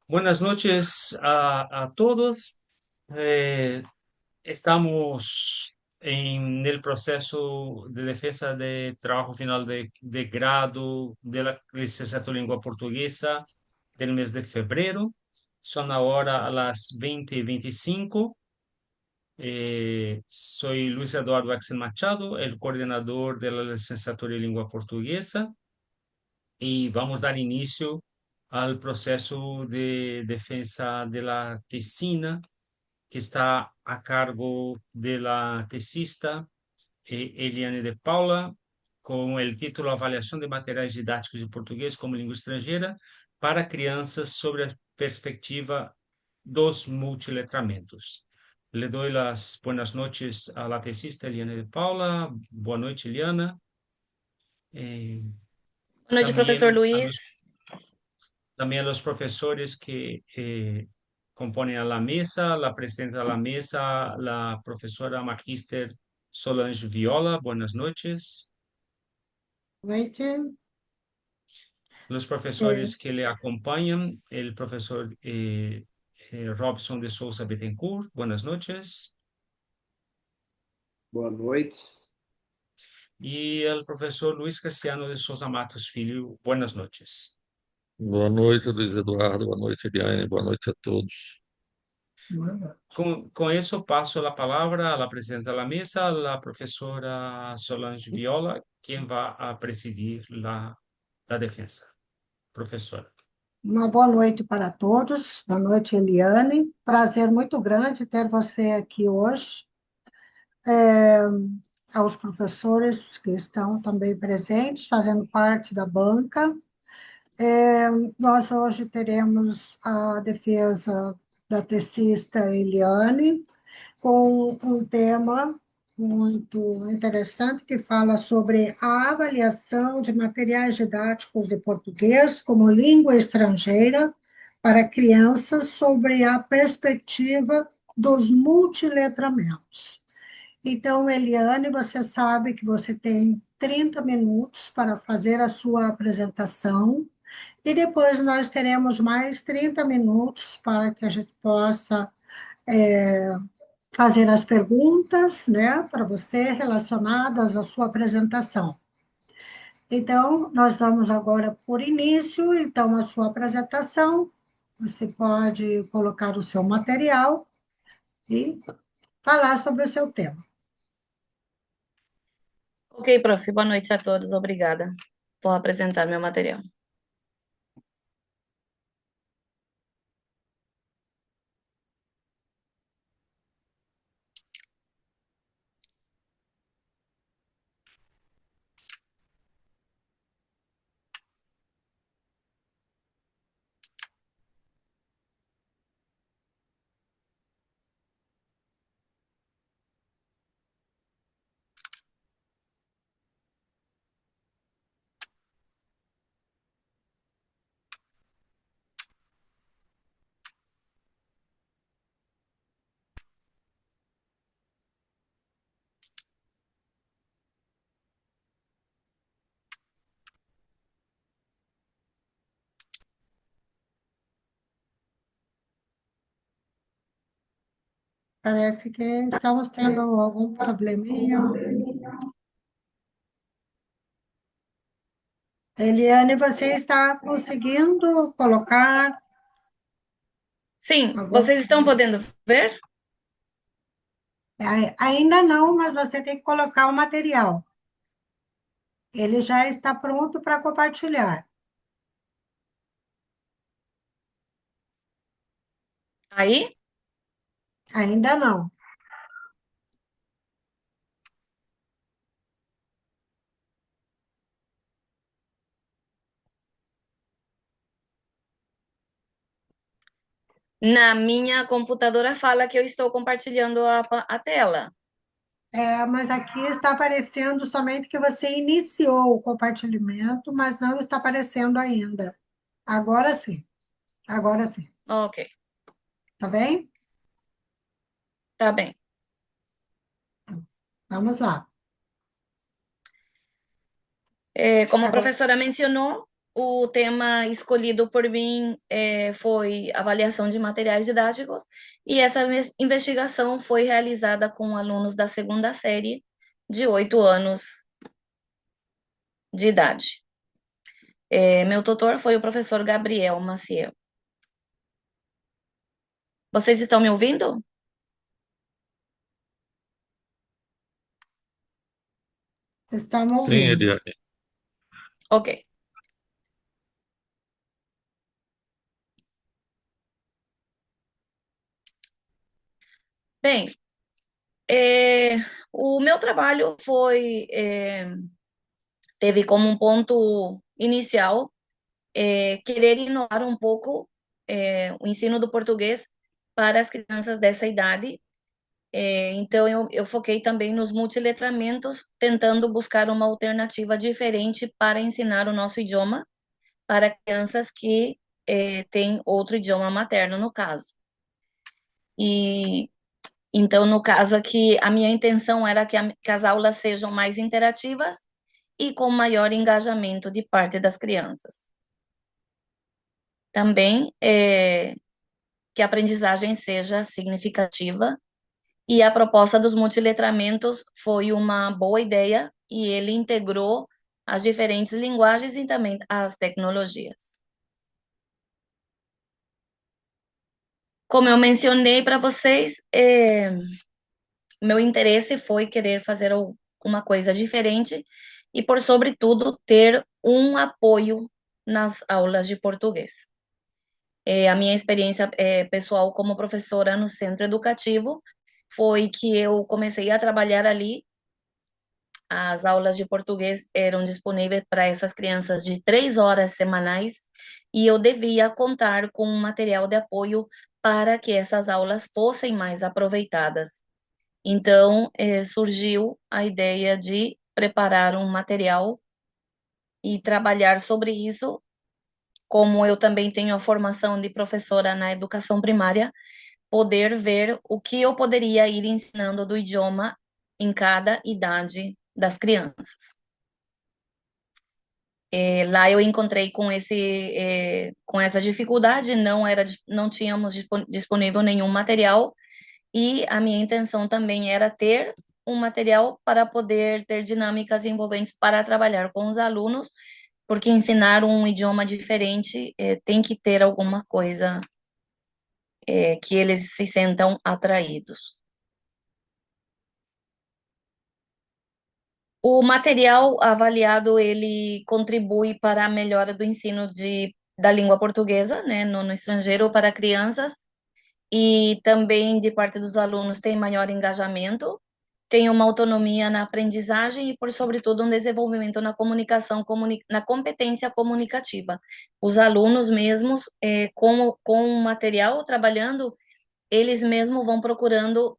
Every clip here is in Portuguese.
Buenas noches a todos. Eh, Estamos en el proceso de defensa de trabajo final de grado de la licenciatura en lengua portuguesa del mes de febrero. Son ahora a las 20:25. Soy Luis Eduardo Axel Machado, el coordinador de la licenciatura en lengua portuguesa, y vamos a dar inicio al proceso de defensa de la tesina que está a cargo de la tesista Eliane de Paula, com o título Avaliação de Materiais Didáticos de Português como Língua Estrangeira para Crianças sobre a Perspectiva dos Multiletramentos. Le doy las buenas noches a la tesista Eliane de Paula. Boa noite, Eliana. Eh, Boa noite, professor también a Luiz. los También a los profesores que componen a la mesa, la presidenta de la mesa, la profesora magíster Solange Viola, buenas noches. Noite. Los É, profesores que le acompañan, el profesor Robson de Souza Bettencourt, buenas noches. Boa noite. Y el profesor Luis Cristiano de Souza Matos Filho, buenas noches. Boa noite, Luiz Eduardo. Boa noite, Eliane. Boa noite a todos. manda. Con eso paso la palabra a la presidenta de la mesa, la profesora Solange Viola, quien va a presidir la defensa. Profesora. Uma boa noite para todos. Boa noite, Eliane. Prazer muito grande ter você aqui hoje. Aos professores que estão também presentes, fazendo parte da banca. Nós hoje teremos a defesa da tecista Eliane, com um tema muito interessante que fala sobre a avaliação de materiais didáticos de português como língua estrangeira para crianças sobre a perspectiva dos multiletramentos. Então, Eliane, você sabe que você tem 30 minutos para fazer a sua apresentação e depois nós teremos mais 30 minutos para que a gente possa fazer as perguntas, né, para você relacionadas à sua apresentação. Então, nós vamos agora por início, então, a sua apresentação. Você pode colocar o seu material e falar sobre o seu tema. Ok, prof. Boa noite a todos. Obrigada. Vou apresentar meu material. Parece que estamos tendo algum probleminha. Eliane, você está conseguindo colocar Sim, algum... vocês estão podendo ver? Ainda não, mas você tem que colocar o material. Ele já está pronto para compartilhar. Aí? Ainda não. Na minha computadora fala que eu estou compartilhando a tela. Mas aqui está aparecendo somente que você iniciou o compartilhamento, mas não está aparecendo ainda. Agora sim. Agora sim. Ok, Tá bem? tá bem. Vamos lá. Como a Agora, professora mencionou, o tema escolhido por mim foi avaliação de materiais didáticos, e essa investigação foi realizada com alunos da segunda série, de 8 anos de idade. Meu tutor foi o professor Gabriel Maciel. Vocês estão me ouvindo? Estamos Sim, ouvindo. Eliane. Ok. Bem, o meu trabalho teve como um ponto inicial querer inovar um pouco o ensino do português para as crianças dessa idade. Então, eu foquei também nos multiletramentos, tentando buscar uma alternativa diferente para ensinar o nosso idioma para crianças que têm outro idioma materno, no caso. E então, no caso aqui, a minha intenção era que as aulas sejam mais interativas e com maior engajamento de parte das crianças. Também que a aprendizagem seja significativa, e a proposta dos multiletramentos foi uma boa ideia e ele integrou as diferentes linguagens e também as tecnologias. Como eu mencionei para vocês, meu interesse foi querer fazer uma coisa diferente e, por sobretudo, ter um apoio nas aulas de português. A minha experiência pessoal como professora no centro educativo foi que eu comecei a trabalhar ali. As aulas de português eram disponíveis para essas crianças de 3 horas semanais e eu devia contar com um material de apoio para que essas aulas fossem mais aproveitadas. Então, surgiu a ideia de preparar um material e trabalhar sobre isso. Como eu também tenho a formação de professora na educação primária, poder ver o que eu poderia ir ensinando do idioma em cada idade das crianças. Lá eu encontrei com essa dificuldade, não tínhamos disponível nenhum material, e a minha intenção também era ter um material para poder ter dinâmicas envolventes para trabalhar com os alunos, porque ensinar um idioma diferente tem que ter alguma coisa que eles se sentam atraídos. O material avaliado, ele contribui para a melhora do ensino da língua portuguesa, né, no estrangeiro para crianças, e também de parte dos alunos tem maior engajamento, tem uma autonomia na aprendizagem e, por sobretudo, um desenvolvimento na comunicação, na competência comunicativa. Os alunos mesmos, com o material trabalhando, eles mesmos vão procurando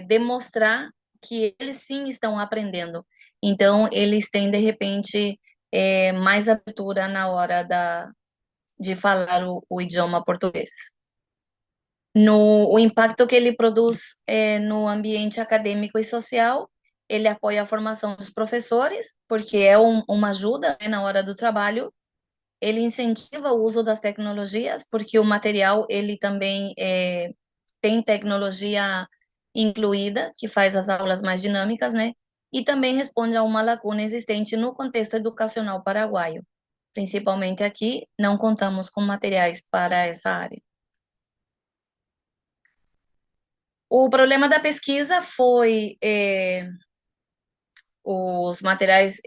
demonstrar que eles sim estão aprendendo. Então, eles têm, de repente, mais abertura na hora de falar o idioma português. O impacto que ele produz no ambiente acadêmico e social, ele apoia a formação dos professores, porque é uma ajuda, né, na hora do trabalho. Ele incentiva o uso das tecnologias, porque o material, ele também tem tecnologia incluída, que faz as aulas mais dinâmicas, né? E também responde a uma lacuna existente no contexto educacional paraguaio. Principalmente aqui, não contamos com materiais para essa área. O problema da pesquisa foi os materiais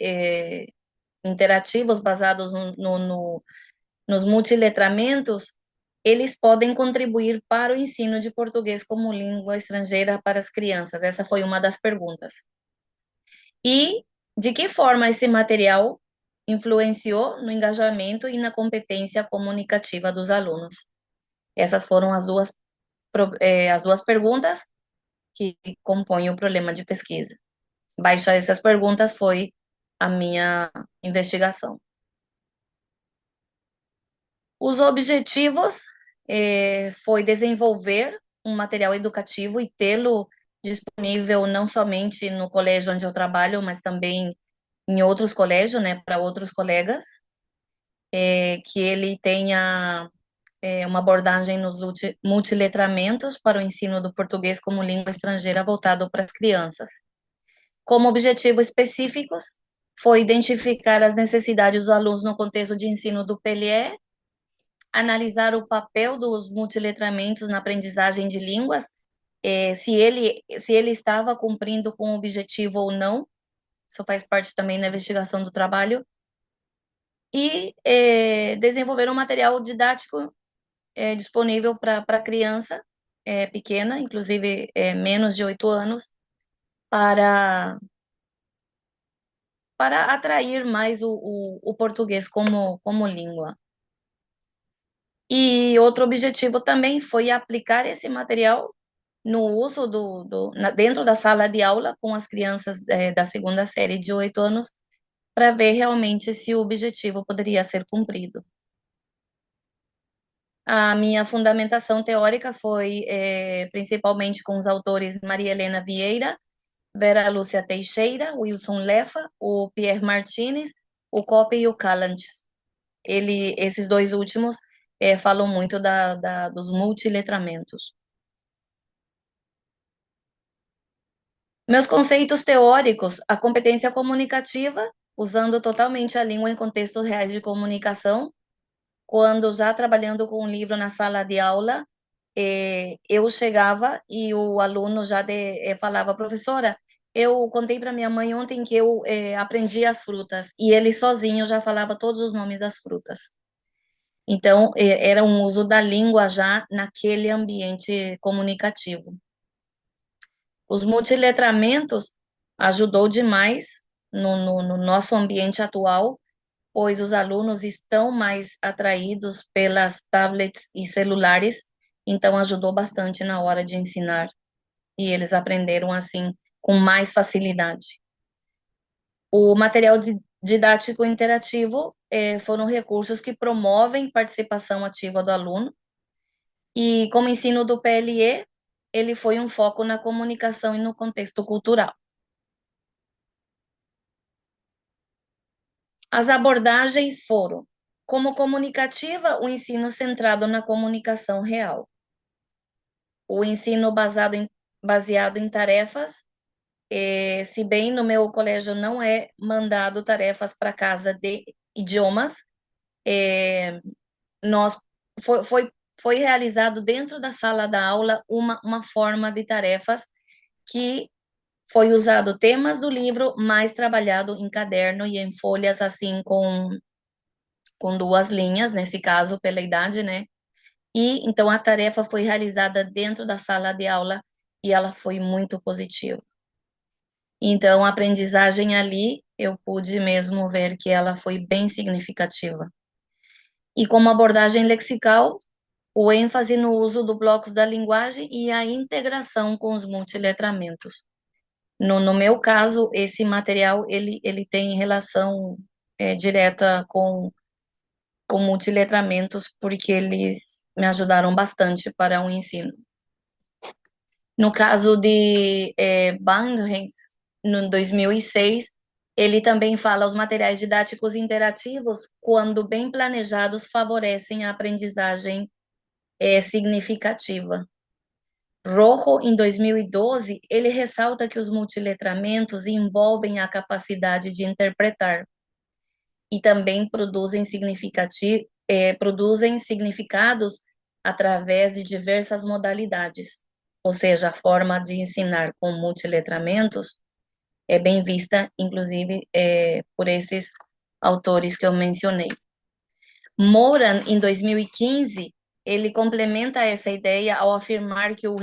interativos basados nos multiletramentos, eles podem contribuir para o ensino de português como língua estrangeira para as crianças? Essa foi uma das perguntas. E de que forma esse material influenciou no engajamento e na competência comunicativa dos alunos? Essas foram as duas perguntas que compõem o problema de pesquisa. Baixar essas perguntas foi a minha investigação. Os objetivos foi desenvolver um material educativo e tê-lo disponível não somente no colégio onde eu trabalho, mas também em outros colégios, né, para outros colegas. que ele tenha uma abordagem nos multiletramentos para o ensino do português como língua estrangeira voltado para as crianças. Como objetivos específicos, foi identificar as necessidades dos alunos no contexto de ensino do PLE, analisar o papel dos multiletramentos na aprendizagem de línguas, se ele estava cumprindo com o objetivo ou não, isso faz parte também da investigação do trabalho, e desenvolver um material didático disponível para criança pequena, inclusive menos de 8 anos, para atrair mais o português como língua. E outro objetivo também foi aplicar esse material no uso dentro da sala de aula com as crianças da segunda série de 8 anos, para ver realmente se o objetivo poderia ser cumprido. A minha fundamentação teórica foi principalmente com os autores Maria Helena Vieira, Vera Lúcia Teixeira, Wilson Lefa, o Pierre Martinez, o Coppe e o Callantes. Esses dois últimos falam muito dos multiletramentos. Meus conceitos teóricos, a competência comunicativa, usando totalmente a língua em contextos reais de comunicação. Quando já trabalhando com o livro na sala de aula, eu chegava e o aluno já falava, professora, eu contei para minha mãe ontem que eu aprendi as frutas, e ele sozinho já falava todos os nomes das frutas. Então, era um uso da língua já naquele ambiente comunicativo. Os multiletramentos ajudou demais no nosso ambiente atual, pois os alunos estão mais atraídos pelas tablets e celulares, então ajudou bastante na hora de ensinar, e eles aprenderam assim com mais facilidade. O material didático interativo foram recursos que promovem participação ativa do aluno, e como ensino do PLE, ele foi um foco na comunicação e no contexto cultural. As abordagens foram, como comunicativa, o ensino centrado na comunicação real. O ensino baseado em tarefas, se bem no meu colégio não é mandado tarefas para casa de idiomas, foi realizado dentro da sala da aula uma forma de tarefas que foi usado temas do livro, mais trabalhado em caderno e em folhas, assim, com 2 linhas, nesse caso, pela idade, né? E, então, a tarefa foi realizada dentro da sala de aula e ela foi muito positiva. Então, a aprendizagem ali, eu pude mesmo ver que ela foi bem significativa. E como abordagem lexical, o ênfase no uso do blocos da linguagem e a integração com os multiletramentos. No meu caso, esse material, ele tem relação direta com multiletramentos, porque eles me ajudaram bastante para o ensino. No caso de Bandrens, no 2006, ele também fala: os materiais didáticos interativos, quando bem planejados, favorecem a aprendizagem significativa. Rojo, em 2012, ele ressalta que os multiletramentos envolvem a capacidade de interpretar e também produzem significados através de diversas modalidades, ou seja, a forma de ensinar com multiletramentos é bem vista, inclusive, por esses autores que eu mencionei. Moran, em 2015, ele complementa essa ideia ao afirmar que o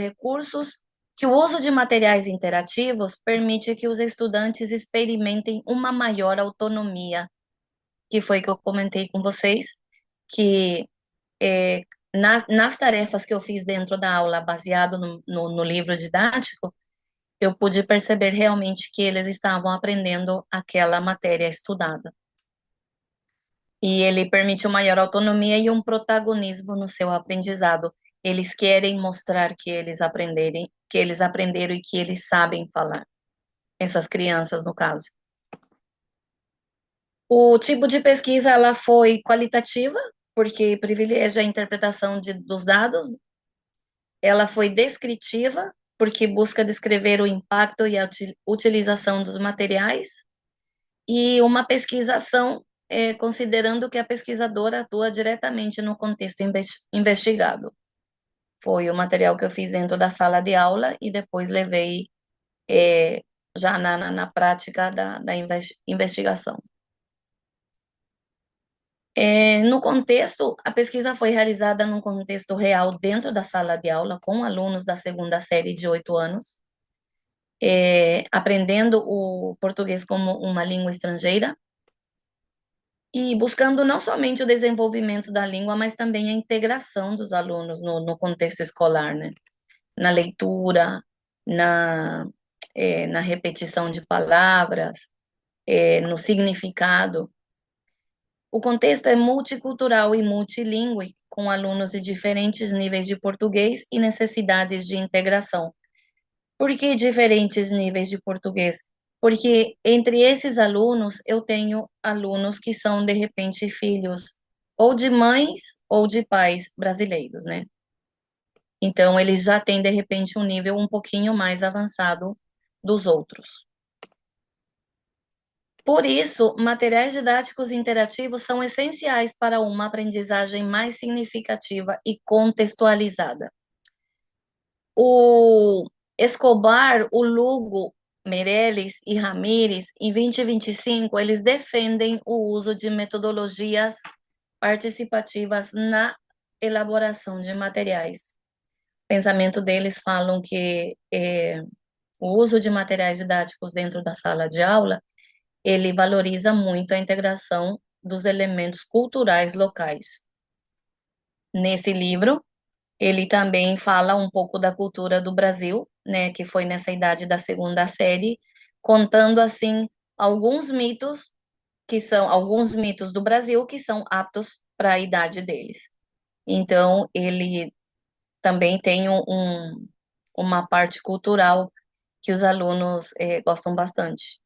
uso de materiais interativos permite que os estudantes experimentem uma maior autonomia, que foi que eu comentei com vocês, que nas tarefas que eu fiz dentro da aula, baseado no livro didático, eu pude perceber realmente que eles estavam aprendendo aquela matéria estudada. E ele permite uma maior autonomia e um protagonismo no seu aprendizado. Eles querem mostrar que eles aprenderam e que eles sabem falar. Essas crianças, no caso. O tipo de pesquisa ela foi qualitativa, porque privilegia a interpretação dos dados. Ela foi descritiva, porque busca descrever o impacto e a utilização dos materiais. E uma pesquisação, considerando que a pesquisadora atua diretamente no contexto investigado. Foi o material que eu fiz dentro da sala de aula e depois levei já na prática da investigação. No contexto, a pesquisa foi realizada num contexto real dentro da sala de aula, com alunos da segunda série de 8 anos, aprendendo o português como uma língua estrangeira e buscando não somente o desenvolvimento da língua, mas também a integração dos alunos no contexto escolar, né? Na leitura, na repetição de palavras, no significado. O contexto é multicultural e multilingüe, com alunos de diferentes níveis de português e necessidades de integração. Por que diferentes níveis de português? Porque entre esses alunos, eu tenho alunos que são, de repente, filhos ou de mães ou de pais brasileiros, né? Então, eles já têm, de repente, um nível um pouquinho mais avançado dos outros. Por isso, materiais didáticos interativos são essenciais para uma aprendizagem mais significativa e contextualizada. O Escobar, o Lugo, Meirelles e Ramírez, em 2025, eles defendem o uso de metodologias participativas na elaboração de materiais. O pensamento deles falam que o uso de materiais didáticos dentro da sala de aula, ele valoriza muito a integração dos elementos culturais locais. Nesse livro, ele também fala um pouco da cultura do Brasil, né, que foi nessa idade da segunda série, contando assim alguns mitos do Brasil que são aptos para a idade deles. Então, ele também tem uma parte cultural que os alunos gostam bastante.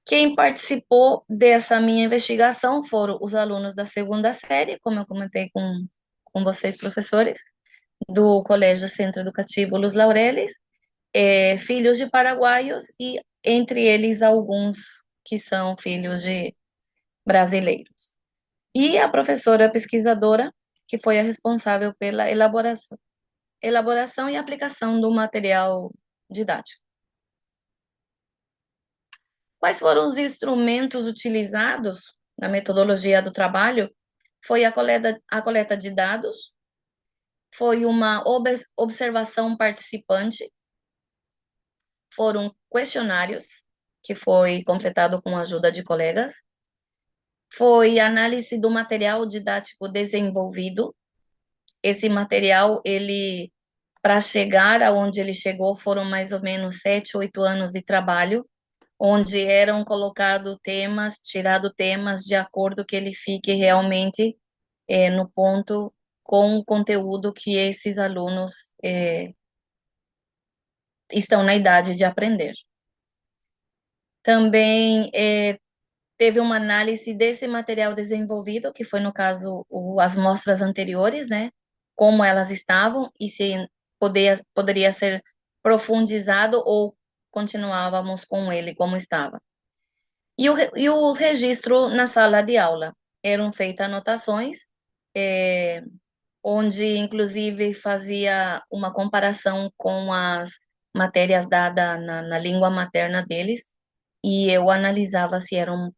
Quem participou dessa minha investigação foram os alunos da segunda série, como eu comentei com vocês, professores, do Colégio Centro Educativo Luz Laureles, filhos de paraguaios e, entre eles, alguns que são filhos de brasileiros. E a professora pesquisadora, que foi a responsável pela elaboração e aplicação do material didático. Quais foram os instrumentos utilizados na metodologia do trabalho? Foi a coleta de dados, foi uma observação participante, foram questionários, que foi completado com a ajuda de colegas, foi análise do material didático desenvolvido. Esse material, para chegar aonde ele chegou, foram mais ou menos 7, 8 anos de trabalho, onde eram colocados temas, tirado temas de acordo que ele fique realmente no ponto com o conteúdo que esses alunos estão na idade de aprender. Também teve uma análise desse material desenvolvido, que foi, no caso, as mostras anteriores, né? Como elas estavam e se poderia ser profundizado ou continuávamos com ele como estava. E os registros na sala de aula. Eram feitas anotações, onde, inclusive, fazia uma comparação com as matérias dadas na língua materna deles, e eu analisava se eram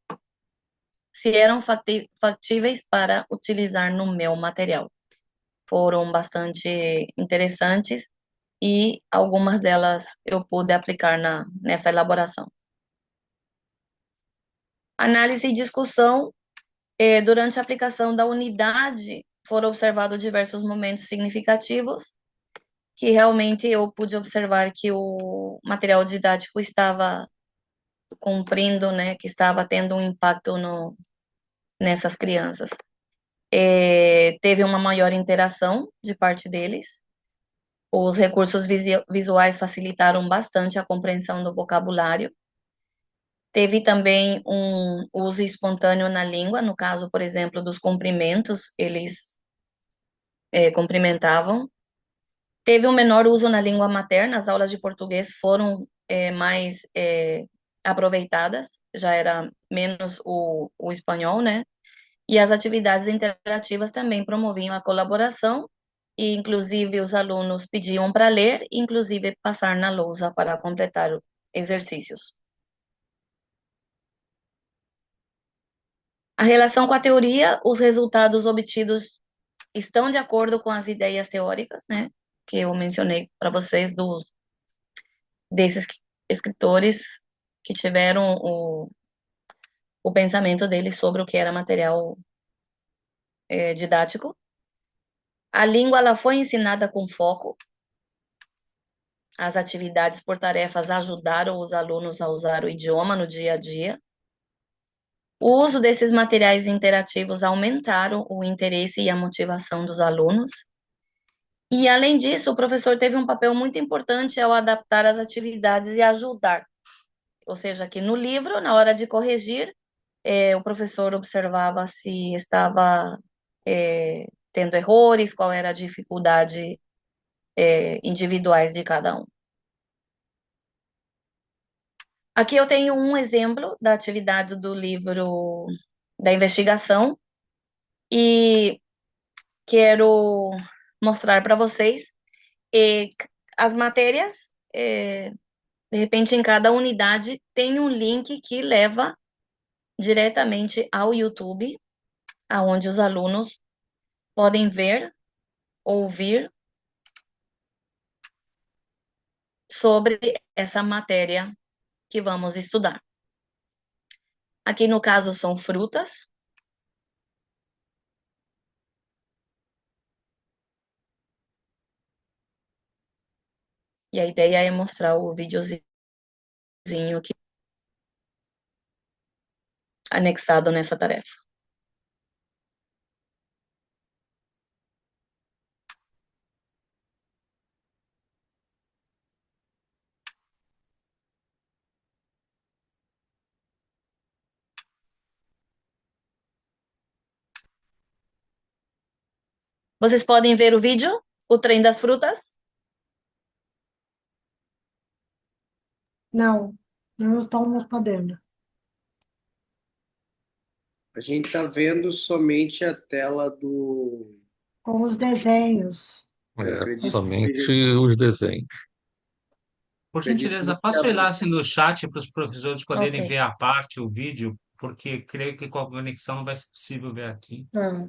factíveis para utilizar no meu material. Foram bastante interessantes e algumas delas eu pude aplicar nessa elaboração. Análise e discussão. Durante a aplicação da unidade, foram observados diversos momentos significativos, que realmente eu pude observar que o material didático estava cumprindo, né, que estava tendo um impacto nessas crianças. Teve uma maior interação de parte deles. Os recursos visuais facilitaram bastante a compreensão do vocabulário. Teve também um uso espontâneo na língua, no caso, por exemplo, dos cumprimentos, eles cumprimentavam. Teve um menor uso na língua materna, as aulas de português foram mais aproveitadas, já era menos o espanhol, né? E as atividades interativas também promoviam a colaboração, e inclusive os alunos pediam para ler, inclusive passar na lousa para completar exercícios. A relação com a teoria, os resultados obtidos estão de acordo com as ideias teóricas, né, que eu mencionei para vocês, desses escritores que tiveram o pensamento deles sobre o que era material didático. A língua ela foi ensinada com foco. As atividades por tarefas ajudaram os alunos a usar o idioma no dia a dia. O uso desses materiais interativos aumentaram o interesse e a motivação dos alunos. E, além disso, o professor teve um papel muito importante ao adaptar as atividades e ajudar. Ou seja, que no livro, na hora de corrigir, o professor observava se estava tendo errores, qual era a dificuldade individuais de cada um. Aqui eu tenho um exemplo da atividade do livro da investigação e quero mostrar para vocês as matérias, de repente em cada unidade tem um link que leva diretamente ao YouTube, aonde os alunos podem ver, ouvir sobre essa matéria que vamos estudar. Aqui no caso são frutas. E a ideia é mostrar o videozinho aqui anexado nessa tarefa. Vocês podem ver o vídeo, o trem das frutas? Não, não estamos podendo. A gente está vendo somente a tela do. Com os desenhos. Eu É, acredito que somente seja- os desenhos. Por acredito que não gentileza, passe o seja- enlace no chat para os professores poderem Ok. ver a parte, o vídeo, porque creio que com a conexão não vai ser possível ver aqui. Ah,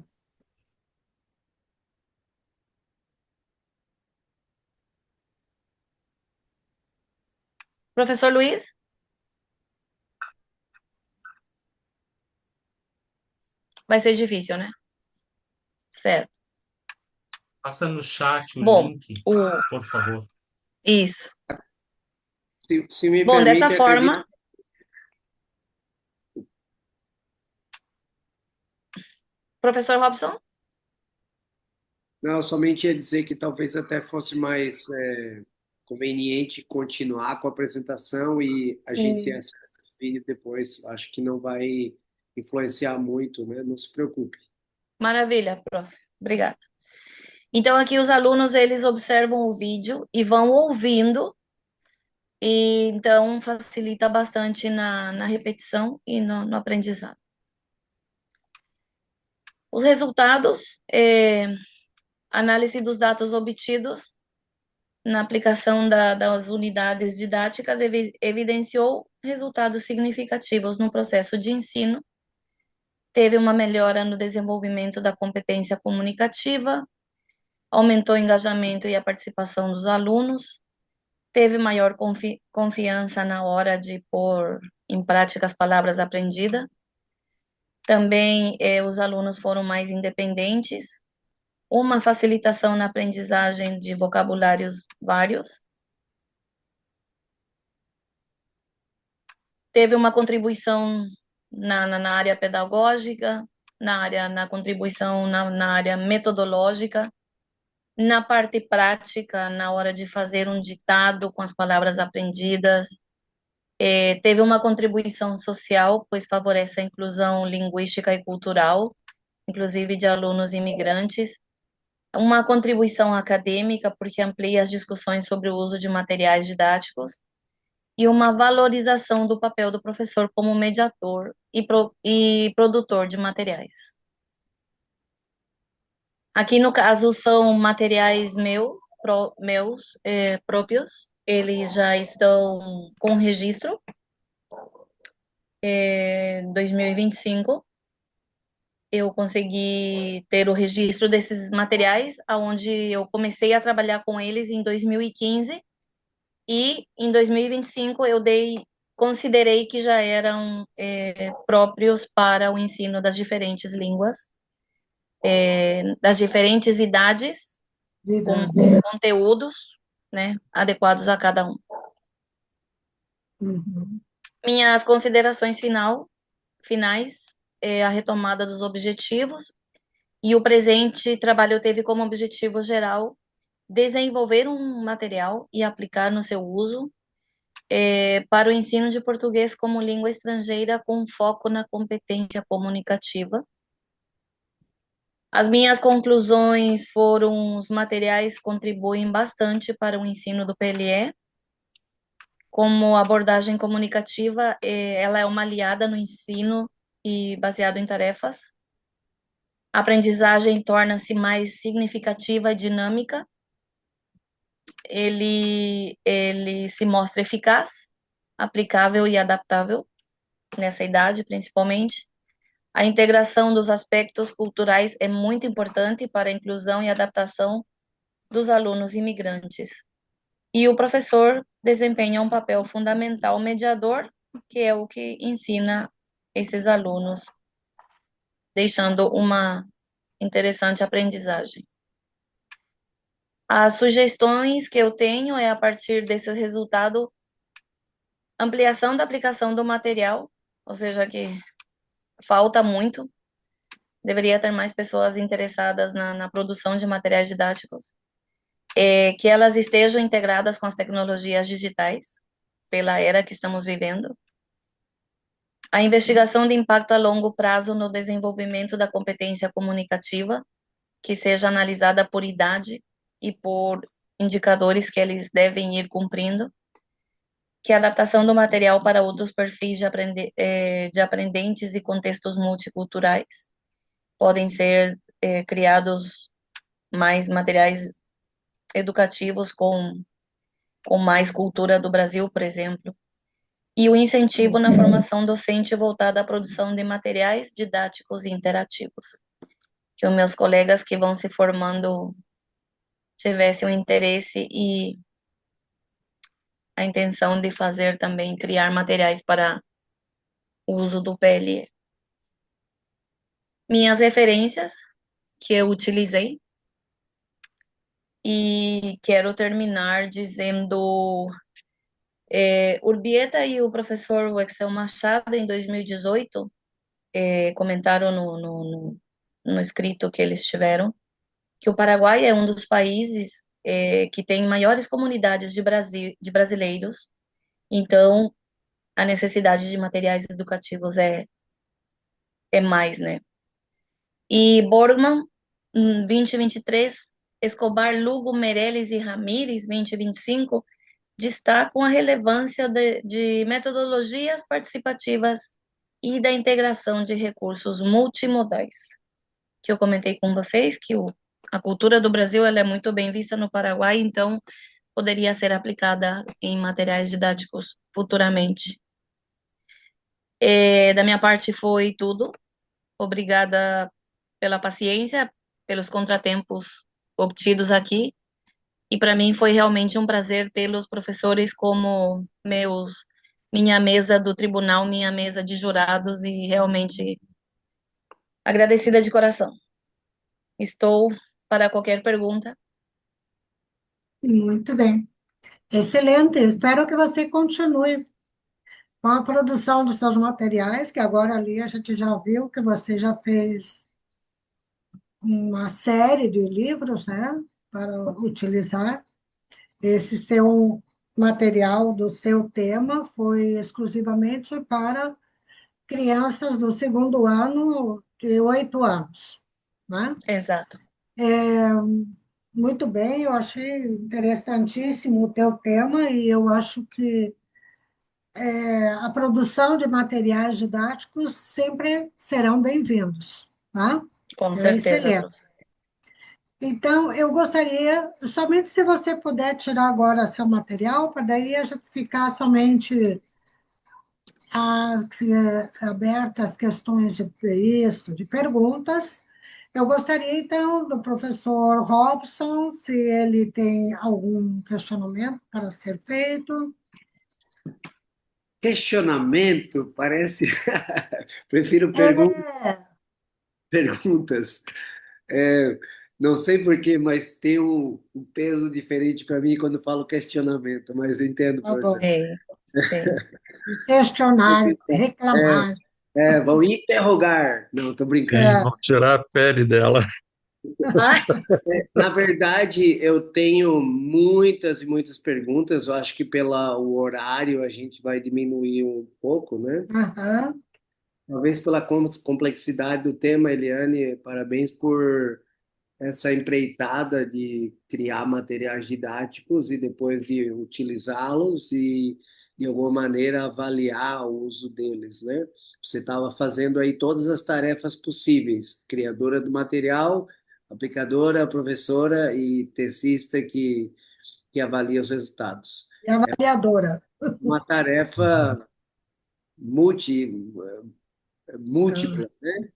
Professor Luiz? Vai ser difícil, né? Certo. Passa no chat o Bom, link, o... por favor. isso. Se me Bom, dessa permite, acredito. forma... Professor Robson? Não, somente ia dizer que talvez até fosse mais conveniente continuar com a apresentação e a gente ter acesso a esse vídeo depois. Acho que não vai influenciar muito, né? Não se preocupe. Maravilha, prof. Obrigada. Então, aqui os alunos, eles observam o vídeo e vão ouvindo, e então facilita bastante na repetição e no aprendizado. Os resultados, análise dos dados obtidos na aplicação das unidades didáticas evidenciou resultados significativos no processo de ensino, teve uma melhora no desenvolvimento da competência comunicativa, aumentou o engajamento e a participação dos alunos, teve maior confiança na hora de pôr em prática as palavras aprendidas. Também os alunos foram mais independentes, uma facilitação na aprendizagem de vocabulários vários. Teve uma contribuição na área pedagógica, na contribuição na área metodológica, na parte prática, na hora de fazer um ditado com as palavras aprendidas, Teve uma contribuição social, pois favorece a inclusão linguística e cultural, inclusive de alunos imigrantes. Uma contribuição acadêmica, porque amplia as discussões sobre o uso de materiais didáticos. E uma valorização do papel do professor como mediador e produtor de materiais. Aqui, no caso, são materiais meus próprios. Eles já estão com registro, 2025. Eu consegui ter o registro desses materiais, onde eu comecei a trabalhar com eles em 2015, e em 2025 considerei que já eram próprios para o ensino das diferentes línguas, das diferentes idades, com Verdade. conteúdos, né, adequados a cada um. Uhum. Minhas considerações finais é a retomada dos objetivos, e o presente trabalho teve como objetivo geral desenvolver um material e aplicar no seu uso para o ensino de português como língua estrangeira, com foco na competência comunicativa. As minhas conclusões foram: os materiais contribuem bastante para o ensino do PLE. Como abordagem comunicativa, ela é uma aliada no ensino e baseado em tarefas. A aprendizagem torna-se mais significativa e dinâmica. Ele se mostra eficaz, aplicável e adaptável, nessa idade, principalmente. A integração dos aspectos culturais é muito importante para a inclusão e adaptação dos alunos imigrantes. E o professor desempenha um papel fundamental mediador, que é o que ensina esses alunos, deixando uma interessante aprendizagem. As sugestões que eu tenho a partir desse resultado: ampliação da aplicação do material, ou seja, que falta muito, deveria ter mais pessoas interessadas na produção de materiais didáticos, que elas estejam integradas com as tecnologias digitais, pela era que estamos vivendo. A investigação de impacto a longo prazo no desenvolvimento da competência comunicativa, que seja analisada por idade e por indicadores que eles devem ir cumprindo. Que a adaptação do material para outros perfis de aprendentes e contextos multiculturais. Podem ser criados mais materiais educativos com mais cultura do Brasil, por exemplo. E o incentivo na formação docente voltada à produção de materiais didáticos e interativos. Que os meus colegas que vão se formando tivessem o interesse e a intenção de fazer também, criar materiais para o uso do PLE. Minhas referências que eu utilizei, e quero terminar dizendo: Urbieta e o professor Wexel Machado, em 2018, comentaram no escrito que eles tiveram, que o Paraguai é um dos países que tem maiores comunidades de brasileiros, então a necessidade de materiais educativos é mais, né? E Borgman, 2023, Escobar, Lugo, Meirelles e Ramírez, 2025, destacam a relevância de metodologias participativas e da integração de recursos multimodais, que eu comentei com vocês, que a cultura do Brasil ela é muito bem vista no Paraguai, então poderia ser aplicada em materiais didáticos futuramente. Da minha parte foi tudo. Obrigada pela paciência, pelos contratempos obtidos aqui. E para mim foi realmente um prazer tê-los, professores, como minha mesa do tribunal, minha mesa de jurados, e realmente agradecida de coração. Estou para qualquer pergunta. Muito bem. Excelente. Espero que você continue com a produção dos seus materiais, que agora ali a gente já viu que você já fez uma série de livros, né, para utilizar. Esse seu material do seu tema foi exclusivamente para crianças do segundo ano de 8 anos, né? Exato. Muito bem, eu achei interessantíssimo o teu tema e eu acho que a produção de materiais didáticos sempre serão bem-vindos, tá? Com É certeza, excelente. prof. Então, eu gostaria, somente se você puder tirar agora seu material, para daí a gente ficar somente abertas questões de isso, de perguntas. Eu gostaria, então, do professor Robson, se ele tem algum questionamento para ser feito. Questionamento, parece. Prefiro É, perguntas. É, não sei por quê, mas tem um peso diferente para mim quando falo questionamento, mas entendo, tá bom. professor. Sim, sim. Questionar, É, reclamar. vão interrogar. Não, estou brincando. Sim, É, vão tirar a pele dela. Ai, Na verdade, eu tenho muitas e muitas perguntas. Eu acho que pelo horário a gente vai diminuir um pouco, né? aham. Talvez pela complexidade do tema, Eliane, parabéns por essa empreitada de criar materiais didáticos e depois de utilizá-los e, de alguma maneira, avaliar o uso deles, né? Você estava fazendo aí todas as tarefas possíveis, criadora do material, aplicadora, professora e tecista que avalia os resultados. E avaliadora. Uma tarefa multi, Ah, múltipla, né?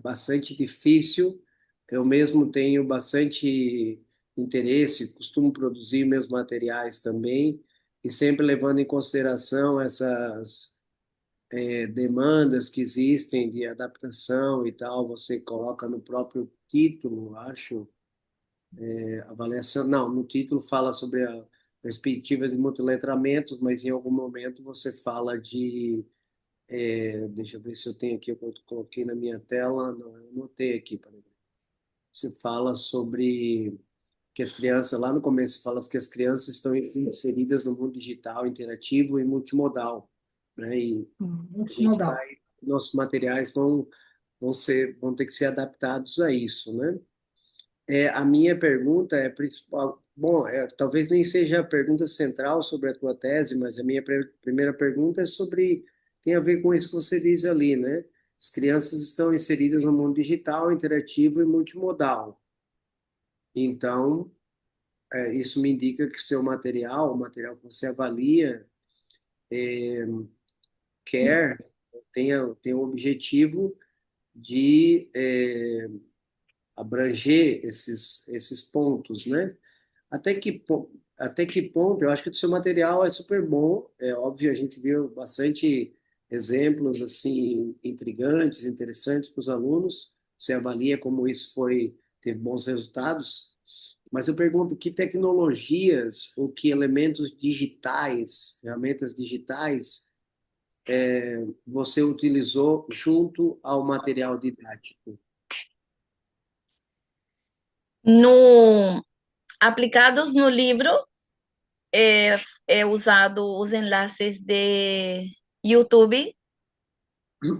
Bastante difícil. Eu mesmo tenho bastante interesse, costumo produzir meus materiais também, e sempre levando em consideração essas demandas que existem de adaptação e tal. Você coloca no próprio título, acho, avaliação. Não, no título fala sobre a perspectiva de multiletramentos, mas em algum momento você fala de deixa eu ver se eu tenho aqui, eu coloquei na minha tela, não, eu anotei aqui, peraí. Se fala sobre que as crianças, lá no começo, fala que as crianças estão inseridas no mundo digital, interativo e multimodal, né? E a gente multimodal. vai, nossos materiais vão ter que ser adaptados a isso, né? A minha pergunta é principal, bom, talvez nem seja a pergunta central sobre a tua tese, mas a minha primeira pergunta é sobre, tem a ver com isso que você diz ali, né? As crianças estão inseridas no mundo digital, interativo e multimodal. Então, isso me indica que seu material, o material que você avalia, quer, tem o objetivo de abranger esses pontos, né? Até que ponto, eu acho que o seu material é super bom, é óbvio, a gente viu bastante exemplos, assim, intrigantes, interessantes para os alunos, você avalia como isso teve bons resultados, mas eu pergunto que tecnologias ou que elementos digitais, ferramentas digitais, você utilizou junto ao material didático? no, aplicados no livro, é, é usado os enlaces de YouTube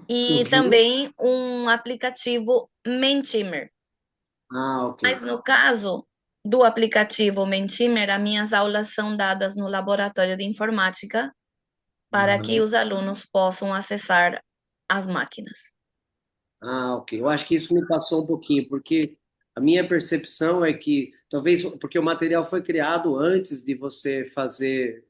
e Uhum. também um aplicativo Mentimeter. Ah, ok. Mas no caso do aplicativo Mentimeter, as minhas aulas são dadas no laboratório de informática para que Uhum. os alunos possam acessar as máquinas. Ah, ok. Eu acho que isso me passou um pouquinho, porque a minha percepção é que talvez porque o material foi criado antes de você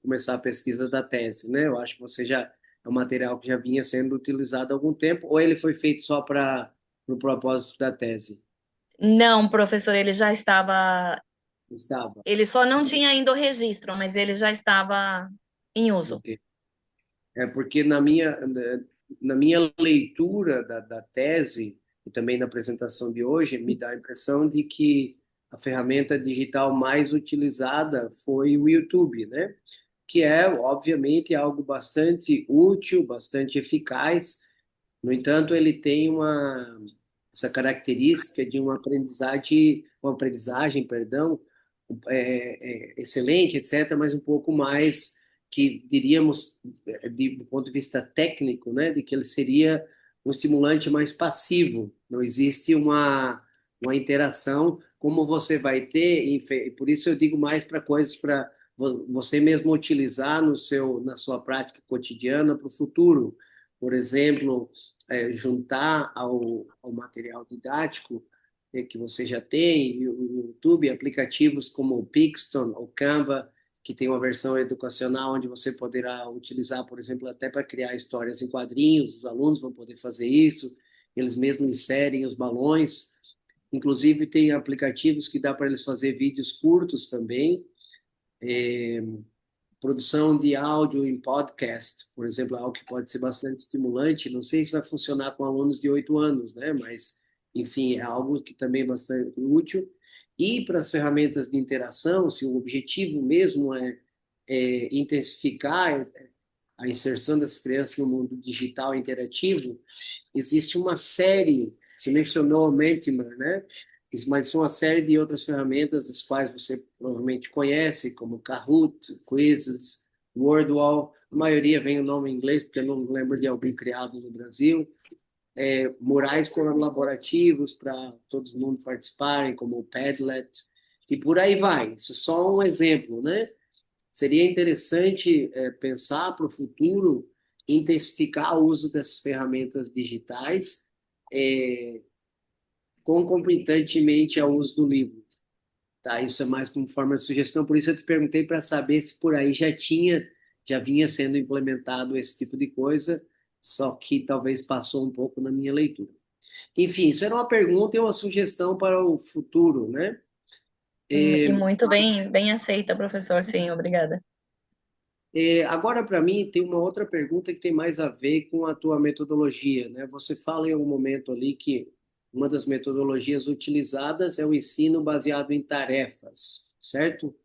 começar a pesquisa da tese, né? Eu acho que você já é um material que já vinha sendo utilizado há algum tempo, ou ele foi feito só para o propósito da tese? Não, professor, ele já estava. Estava. Ele só não tinha ainda o registro, mas ele já estava em uso. Ok. É porque na minha leitura da tese e também na apresentação de hoje, me dá a impressão de que a ferramenta digital mais utilizada foi o YouTube, né? Que é, obviamente, algo bastante útil, bastante eficaz. No entanto, ele tem essa característica de uma aprendizagem, perdão, excelente, etc., mas um pouco mais que diríamos, do ponto de vista técnico, né, de que ele seria um estimulante mais passivo. Não existe uma interação como você vai ter, e por isso eu digo mais para coisas para você mesmo utilizar na sua prática cotidiana para o futuro. Por exemplo, juntar ao material didático que você já tem, o YouTube, aplicativos como o Pixton ou Canva, que tem uma versão educacional onde você poderá utilizar, por exemplo, até para criar histórias em quadrinhos, os alunos vão poder fazer isso, eles mesmos inserem os balões, inclusive tem aplicativos que dá para eles fazer vídeos curtos também, produção de áudio em podcast, por exemplo, é algo que pode ser bastante estimulante. Não sei se vai funcionar com alunos de 8 anos, né? Mas, enfim, é algo que também é bastante útil. E para as ferramentas de interação, se o objetivo mesmo é intensificar a inserção das crianças no mundo digital interativo, existe uma série, você mencionou o Mentimer, né? Mas são uma série de outras ferramentas, as quais você provavelmente conhece, como Kahoot, Quizzes, Wordwall. A maioria vem o nome em inglês, porque eu não lembro de algum criado no Brasil. Murais colaborativos para todo mundo participarem, como o Padlet, e por aí vai. Isso é só um exemplo, né? Seria interessante pensar para o futuro intensificar o uso dessas ferramentas digitais, concomitantemente ao uso do livro. Tá? Isso é mais como forma de sugestão, por isso eu te perguntei para saber se por aí já vinha sendo implementado esse tipo de coisa, só que talvez passou um pouco na minha leitura. Enfim, isso era uma pergunta e uma sugestão para o futuro, né? E muito bem aceita, professor. Sim, obrigada. Agora, para mim, tem uma outra pergunta que tem mais a ver com a tua metodologia, né? Você fala em algum momento ali que uma das metodologias utilizadas é o ensino baseado em tarefas, certo?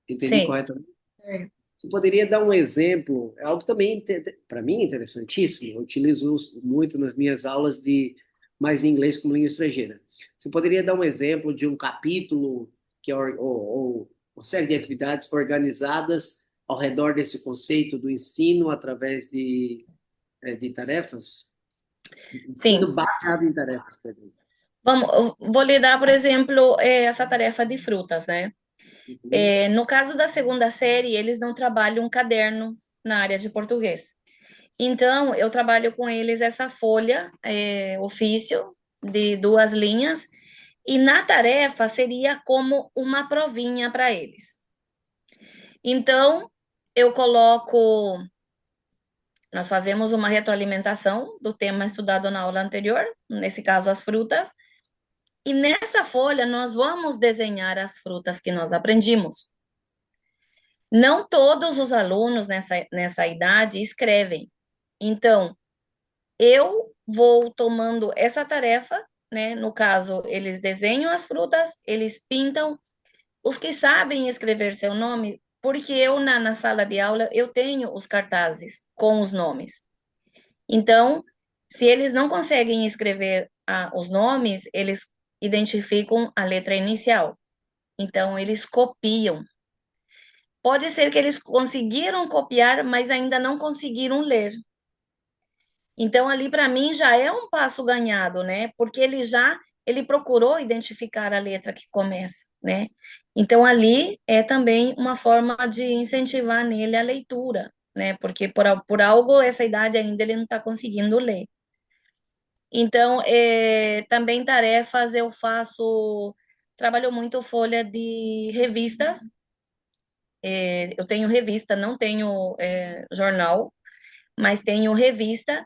Entendi Sim. corretamente? É, Você poderia dar um exemplo? É algo também, para mim, interessantíssimo. Eu utilizo muito nas minhas aulas de mais inglês como língua estrangeira. Você poderia dar um exemplo de um capítulo ou uma série de atividades organizadas ao redor desse conceito do ensino através de tarefas? Sim. Ensino baseado em tarefas, perdão. Vou lhe dar, por exemplo, essa tarefa de frutas, né? Uhum. No caso da segunda série, eles não trabalham um caderno na área de português. Então, eu trabalho com eles essa folha, ofício, de 2 linhas, e na tarefa seria como uma provinha para eles. Então, eu coloco, nós fazemos uma retroalimentação do tema estudado na aula anterior, nesse caso, as frutas, e nessa folha nós vamos desenhar as frutas que nós aprendimos. Não todos os alunos nessa idade escrevem. Então, eu vou tomando essa tarefa, né? No caso, eles desenham as frutas, eles pintam. Os que sabem escrever seu nome, porque eu na sala de aula eu tenho os cartazes com os nomes. Então, se eles não conseguem escrever os nomes, eles identificam a letra inicial. Então, eles copiam. Pode ser que eles conseguiram copiar, mas ainda não conseguiram ler. Então, ali para mim já é um passo ganhado, né? Porque ele procurou identificar a letra que começa, né? Então, ali é também uma forma de incentivar nele a leitura, né? Porque por algo, essa idade ainda ele não está conseguindo ler. Então, também tarefas eu faço, trabalho muito folha de revistas. Eu tenho revista, não tenho jornal, mas tenho revista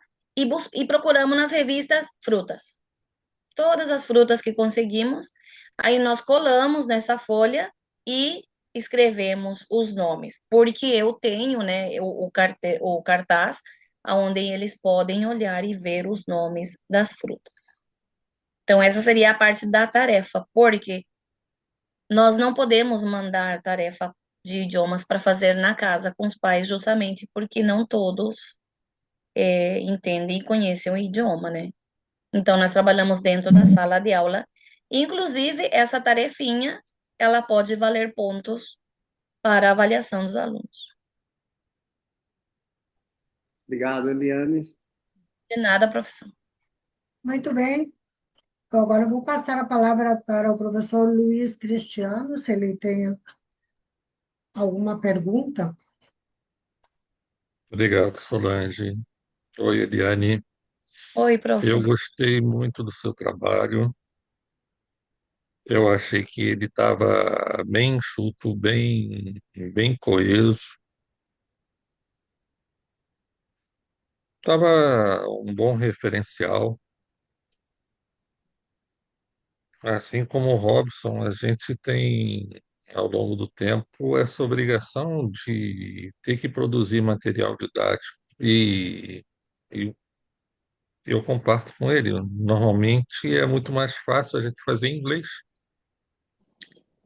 e procuramos nas revistas frutas. Todas as frutas que conseguimos, aí nós colamos nessa folha e escrevemos os nomes, porque eu tenho, né, o cartaz onde eles podem olhar e ver os nomes das frutas. Então, essa seria a parte da tarefa, porque nós não podemos mandar tarefa de idiomas para fazer na casa com os pais, justamente porque não todos entendem e conhecem o idioma, né? Então, nós trabalhamos dentro da sala de aula. Inclusive, essa tarefinha, ela pode valer pontos para a avaliação dos alunos. Obrigado, Eliane. De nada, professor. Muito bem. Então, agora eu vou passar a palavra para o professor Luiz Cristiano, se ele tem alguma pergunta. Obrigado, Solange. Oi, Eliane. Oi, prof. Eu gostei muito do seu trabalho. Eu achei que ele estava bem enxuto, bem coeso. Estava um bom referencial. Assim como o Robson, a gente tem, ao longo do tempo, essa obrigação de ter que produzir material didático. E eu comparto com ele. Normalmente é muito mais fácil a gente fazer em inglês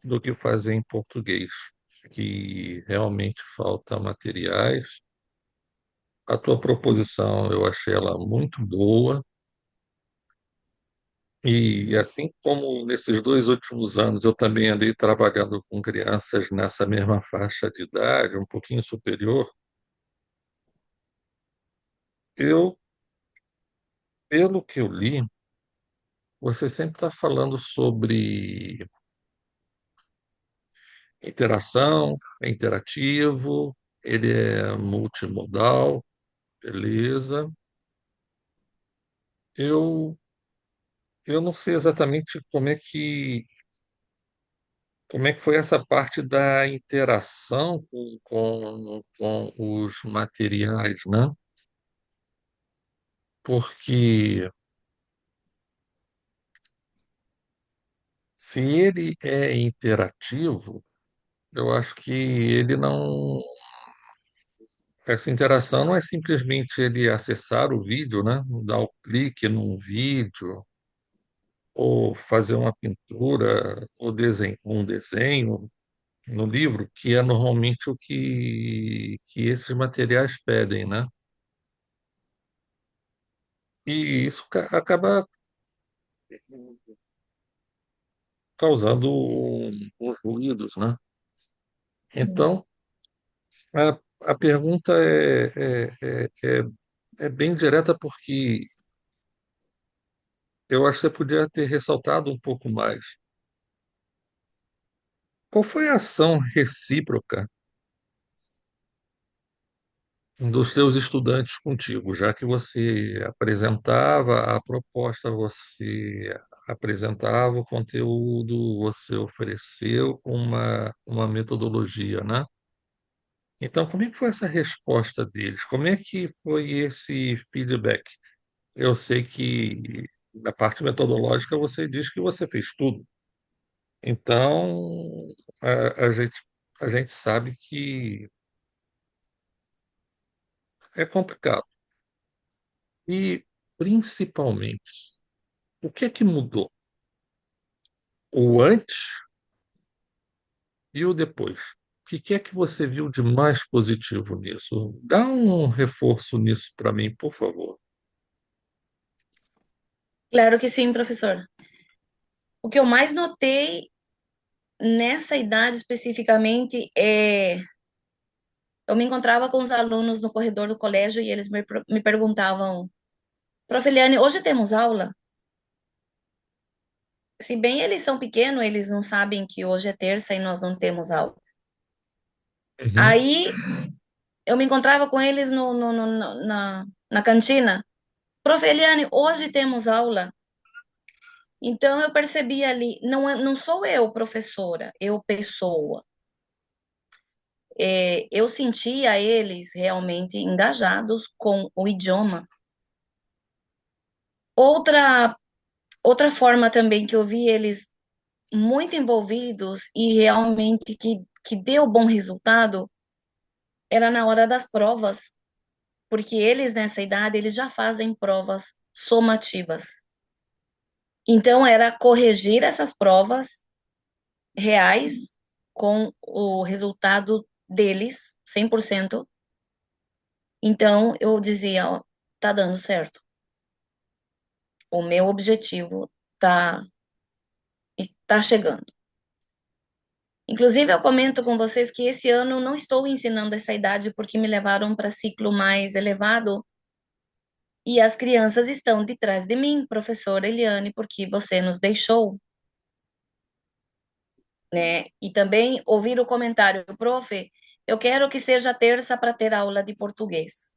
do que fazer em português, que realmente falta materiais. A tua proposição, eu achei ela muito boa. E assim como nesses 2 últimos anos eu também andei trabalhando com crianças nessa mesma faixa de idade, um pouquinho superior, eu, pelo que eu li, você sempre está falando sobre interação, é interativo, ele é multimodal, beleza. Eu, eu não sei exatamente como é que foi essa parte da interação com os materiais, né? Porque se ele é interativo, eu acho que ele não. Essa interação não é simplesmente ele acessar o vídeo, né? Dar o clique num vídeo, ou fazer uma pintura, ou um desenho no livro, que é normalmente o que esses materiais pedem, né? E isso acaba causando uns ruídos, né? Então, a pergunta é bem direta porque eu acho que você podia ter ressaltado um pouco mais. Qual foi a ação recíproca dos seus estudantes contigo, já que você apresentava a proposta, você apresentava o conteúdo, você ofereceu uma metodologia, né? Então, como é que foi essa resposta deles? Como é que foi esse feedback? Eu sei que na parte metodológica você diz que você fez tudo. Então, a gente sabe que é complicado. E, principalmente, o que é que mudou? O antes e o depois. O que é que você viu de mais positivo nisso? Dá um reforço nisso para mim, por favor. Claro que sim, professor. O que eu mais notei nessa idade especificamente eu me encontrava com os alunos no corredor do colégio e eles me perguntavam, Prof. Eliane, hoje temos aula? Se bem eles são pequenos, eles não sabem que hoje é terça e nós não temos aula. Uhum. Aí eu me encontrava com eles na cantina. Prof. Eliane, hoje temos aula. Então eu percebi ali, não sou eu professora, eu pessoa. Eu sentia eles realmente engajados com o idioma. Outra, outra forma também que eu vi eles muito envolvidos e realmente que deu bom resultado era na hora das provas, porque eles nessa idade eles já fazem provas somativas. Então era corrigir essas provas reais com o resultado deles, 100%. Então eu dizia, ó, tá dando certo. O meu objetivo tá tá chegando. Inclusive, eu comento com vocês que esse ano não estou ensinando essa idade porque me levaram para ciclo mais elevado e as crianças estão de trás de mim, professora Eliane, porque você nos deixou, né? E também ouvir o comentário, prof, eu quero que seja terça para ter aula de português.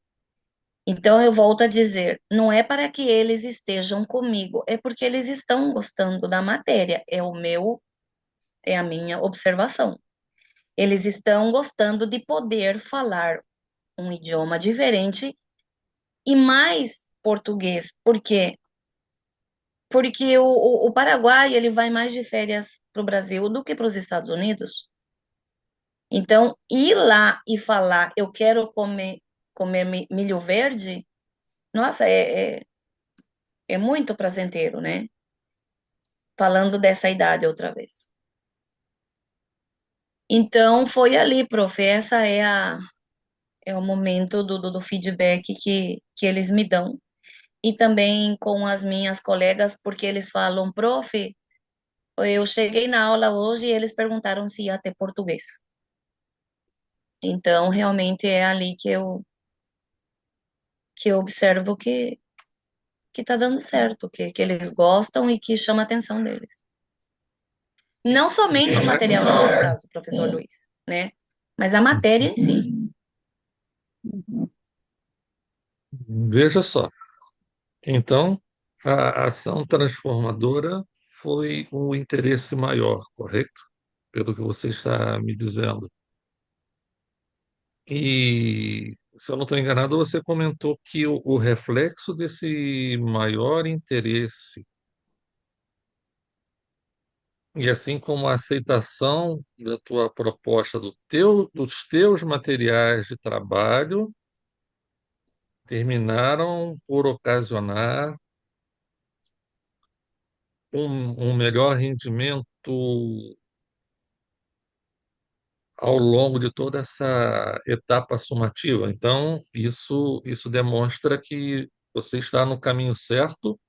Então, eu volto a dizer, não é para que eles estejam comigo, é porque eles estão gostando da matéria, é a minha observação. Eles estão gostando de poder falar um idioma diferente e mais português. Por quê? Porque o Paraguai, ele vai mais de férias para o Brasil do que para os Estados Unidos. Então, ir lá e falar, eu quero comer milho verde, nossa, é muito prazenteiro, né? Falando dessa idade outra vez. Então, foi ali, prof, essa é o momento do feedback que eles me dão. E também com as minhas colegas, porque eles falam, prof, eu cheguei na aula hoje e eles perguntaram se ia ter português. Então, realmente é ali que eu observo que tá dando certo, que eles gostam e que chama a atenção deles. Não somente o material, no seu caso, professor Luiz, né? Mas a matéria em si. Veja só. Então, a ação transformadora foi o interesse maior, correto? Pelo que você está me dizendo. E, se eu não estou enganado, você comentou que o reflexo desse maior interesse, e assim como a aceitação da tua proposta dos teus materiais de trabalho, terminaram por ocasionar um melhor rendimento ao longo de toda essa etapa sumativa. Então, isso demonstra que você está no caminho certo,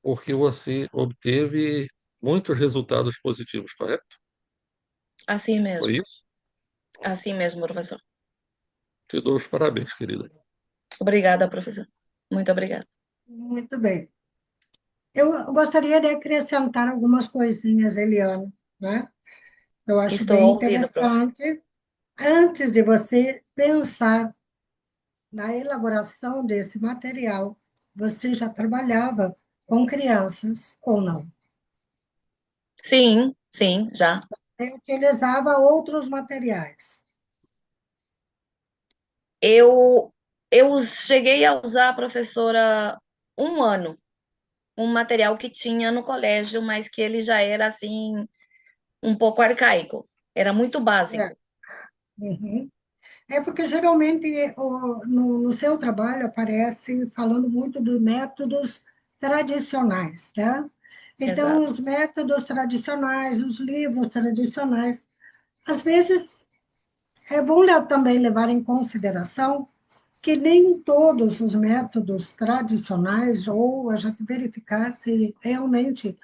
porque você obteve muitos resultados positivos, correto? Foi isso? Assim mesmo, professor. Te dou os parabéns, querida. Obrigada, professor. Muito obrigada. Muito bem. Eu gostaria de acrescentar algumas coisinhas, Eliana, né? Eu acho Estou bem ouvindo, prof. interessante. Antes de você pensar na elaboração desse material, você já trabalhava com crianças ou não? Sim, sim, já. Você utilizava outros materiais. Eu, eu cheguei a usar, professora, um ano, um material que tinha no colégio, mas que ele já era, assim, um pouco arcaico. Era muito É. básico. Uhum. É porque geralmente no seu trabalho aparece falando muito de métodos tradicionais, né? Então, Exato. os métodos tradicionais, os livros tradicionais, às vezes é bom também levar em consideração que nem todos os métodos tradicionais, ou a gente verificar se realmente,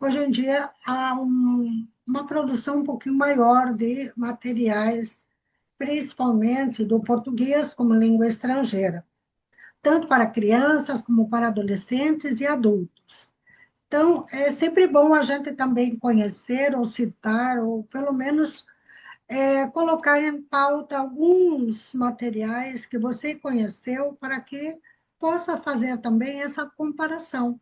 hoje em dia, há uma produção um pouquinho maior de materiais, principalmente do português como língua estrangeira, tanto para crianças como para adolescentes e adultos. Então, é sempre bom a gente também conhecer ou citar, ou pelo menos colocar em pauta alguns materiais que você conheceu para que possa fazer também essa comparação.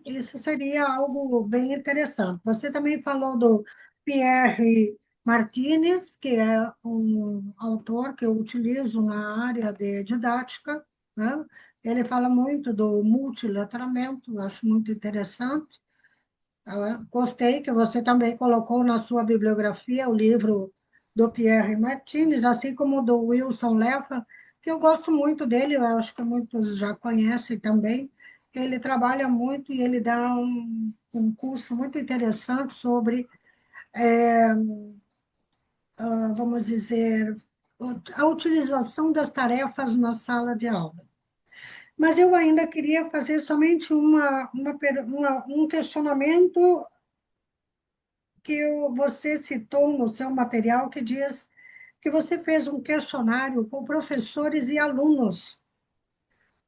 Isso seria algo bem interessante. Você também falou do Pierre Martinez, que é um autor que eu utilizo na área de didática, né? Ele fala muito do multiletramento, eu acho muito interessante. Gostei que você também colocou na sua bibliografia o livro do Pierre Martins, assim como o do Wilson Leffa, que eu gosto muito dele, eu acho que muitos já conhecem também. Ele trabalha muito e ele dá um curso muito interessante sobre, vamos dizer, a utilização das tarefas na sala de aula. Mas eu ainda queria fazer somente um questionamento você citou no seu material que diz que você fez um questionário com professores e alunos,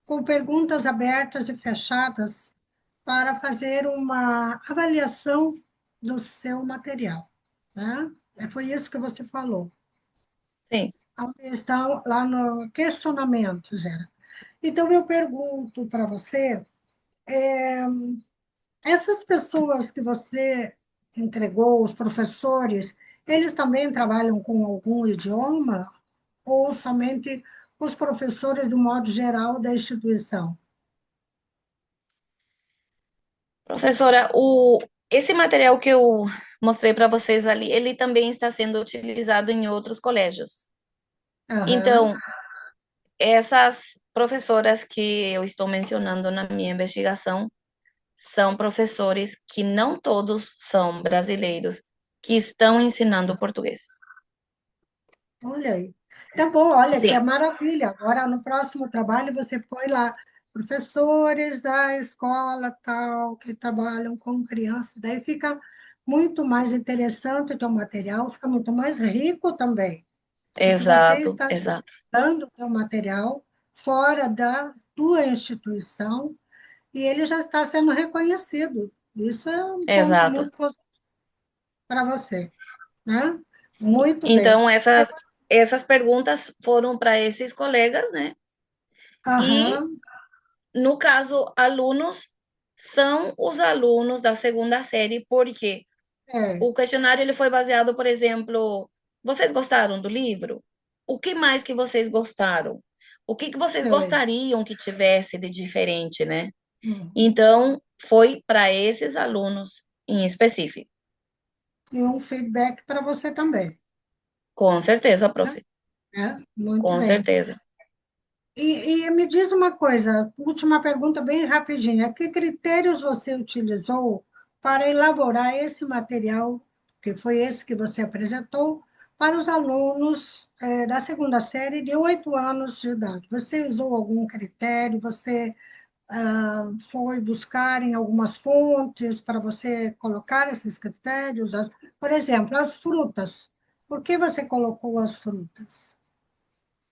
com perguntas abertas e fechadas, para fazer uma avaliação do seu material, né? Foi isso que você falou. Sim. Estão lá no questionamento, Gera. Então, eu pergunto para você, essas pessoas que você entregou, os professores, eles também trabalham com algum idioma ou somente os professores, do modo geral, da instituição? Professora, esse material que eu mostrei para vocês ali, ele também está sendo utilizado em outros colégios. Aham, Então, essas professoras que eu estou mencionando na minha investigação são professores que não todos são brasileiros, que estão ensinando português. olha aí. Tá bom, olha, que Sim, é maravilha. Agora, no próximo trabalho, você põe lá professores da escola tal, que trabalham com crianças. Daí fica muito mais interessante o teu material, fica muito mais rico também. Porque você exato, está exato, dando o teu material fora da tua instituição e ele já está sendo reconhecido. Isso é um ponto exato. muito positivo para você, né? Muito bem. Então, essas perguntas foram para esses colegas, né? E, Aham, no caso, alunos são os alunos da segunda série, porque é, o questionário ele foi baseado, por exemplo, vocês gostaram do livro? O que mais que vocês gostaram? O que vocês sei. gostariam que tivesse de diferente, né? Uhum. Então, foi para esses alunos em específico. E um feedback para você também, Com certeza, prof. né? Muito Com bem. certeza. E me diz uma coisa, última pergunta bem rapidinha. Que critérios você utilizou para elaborar esse material, que foi esse que você apresentou, para os alunos da segunda série de 8 anos de idade? Você usou algum critério? Você foi buscar em algumas fontes para você colocar esses critérios? Por exemplo, as frutas. Por que você colocou as frutas?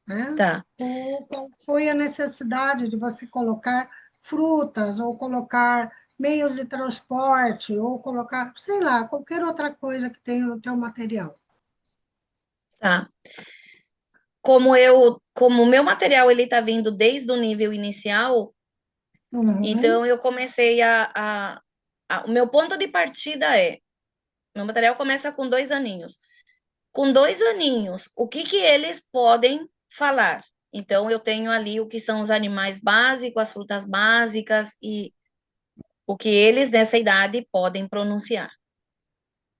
Né? Tá. Ou qual foi a necessidade de você colocar frutas, ou colocar meios de transporte, ou colocar, sei lá, qualquer outra coisa que tenha no teu material. Tá. Como o meu material ele tá vindo desde o nível inicial, Uhum, então eu comecei o meu ponto de partida meu material começa com 2 aninhos. Com 2 aninhos, o que que eles podem falar? Então eu tenho ali o que são os animais básicos, as frutas básicas e o que eles nessa idade podem pronunciar.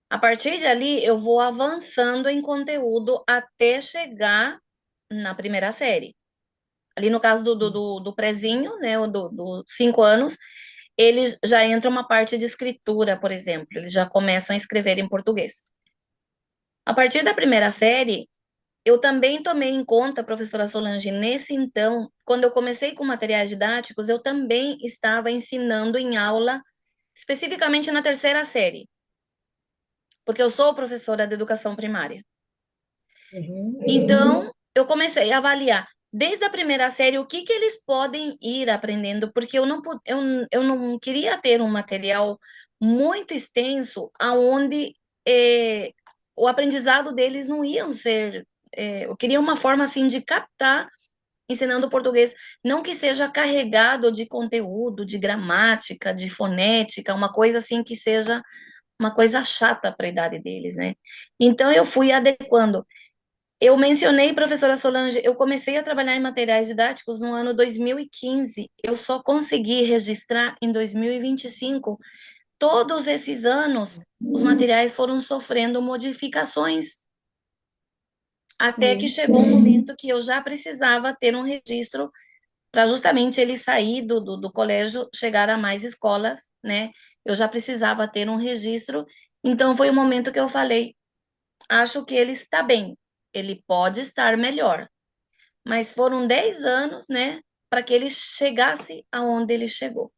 A partir de ali, eu vou avançando em conteúdo até chegar na primeira série. Ali no caso do prezinho, né, do 5 anos, eles já entra uma parte de escritura, por exemplo, eles já começam a escrever em português. A partir da primeira série, eu também tomei em conta, professora Solange, nesse então, quando eu comecei com materiais didáticos, eu também estava ensinando em aula, especificamente na terceira série, porque eu sou professora de educação primária. uhum, Então, eu comecei a avaliar desde a primeira série o que que eles podem ir aprendendo, porque eu não queria ter um material muito extenso aonde o aprendizado deles não iam ser. Eu queria uma forma assim de captar ensinando português, não que seja carregado de conteúdo, de gramática, de fonética, uma coisa assim que seja uma coisa chata para a idade deles, né? Então eu fui adequando. Eu mencionei, professora Solange, eu comecei a trabalhar em materiais didáticos no ano 2015. Eu só consegui registrar em 2025. Todos esses anos, os materiais foram sofrendo modificações, até que sim, chegou um momento que eu já precisava ter um registro para justamente ele sair do colégio, chegar a mais escolas, né? Eu já precisava ter um registro. Então, foi o momento que eu falei: acho que ele está bem, ele pode estar melhor. Mas foram 10 anos, né, para que ele chegasse aonde ele chegou.